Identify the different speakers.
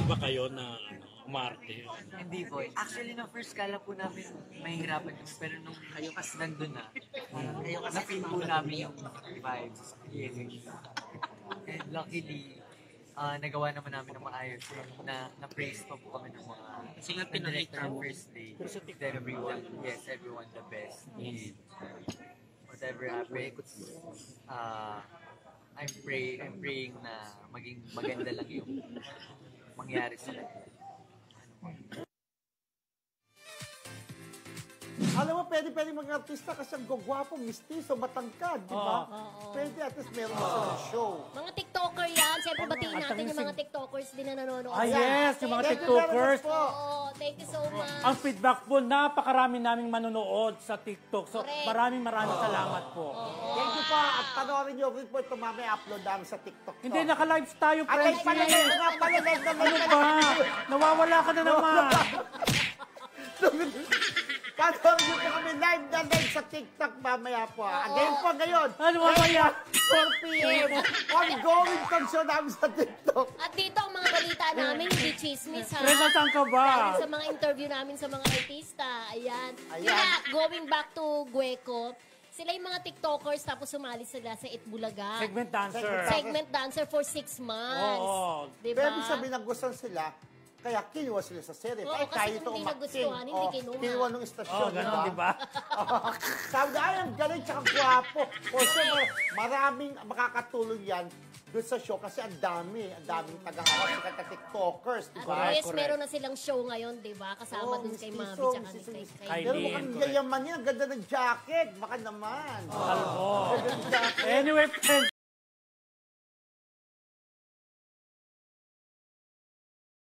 Speaker 1: ba kayo na umarte?
Speaker 2: Hindi po. Actually, no, first kala po namin mahihirapan kami. Pero nung kayo kasi nandun na, na-feel po namin yung vibes. And luckily, nagawa naman namin ng maayos. Na-praise pa po kami ng mga director ng first day. Everyone, everyone the best. And whatever happens, I'm praying na maging maganda lang yung mangyari sa kanila.
Speaker 3: Alam mo, pwede mga artista kasi ang gugwapo, mistiso, matangkad, di ba? Pwede, at least meron silang show.
Speaker 4: Mga TikToker yan. Siyempre, batiin natin yung mga TikTokers din na nanonood.
Speaker 5: Yes, yung mga TikTokers.
Speaker 4: Oo, thank you so much.
Speaker 5: Ang feedback po, napakarami naming manonood sa TikTok. So, maraming salamat po.
Speaker 3: Thank you pa. At panoorin niyo rin po ito mamaya upload namin sa TikTok.
Speaker 5: Hindi, naka-lives tayo, friends.
Speaker 3: Ano
Speaker 5: ba? Nawawala ka na naman.
Speaker 3: Panoorin niyo po kami live sa TikTok mamaya po. Again po ngayon.
Speaker 5: Ano mamaya?
Speaker 3: 4 p.m. Ongoing talk show namin sa TikTok.
Speaker 4: At dito ang mga balita namin, hindi chismis ha.
Speaker 5: Fred, saan ka ba?
Speaker 4: Dahil sa mga interview namin sa mga artista. Ayan. Kaya, going back to Gueco, sila yung mga TikTokers tapos sumali sila sa Itbulaga.
Speaker 5: Segment dancer.
Speaker 4: Segment dancer for 6 months.
Speaker 5: Oo.
Speaker 4: Diba?
Speaker 3: Pero sabi nagustuhan sila, kaya kinuha sila sa serye.
Speaker 4: Oo, kasi kung hindi nagustuhan, hindi kinuha.
Speaker 3: Kinuha nung istasyon,
Speaker 5: ganun, diba?
Speaker 3: Sabi na, ay, ang galing, tsaka gwapo. O sure, maraming makakatulong yan doon sa show kasi ang daming taga-awas ng TikTokers, diba?
Speaker 4: At least meron na silang show ngayon, diba? Kasama dun kay Mami tsaka ni kay
Speaker 5: Kylie.
Speaker 3: Pero mukhang yayaman yan, ang ganda ng jacket. Baka naman.
Speaker 5: Anyway, friends,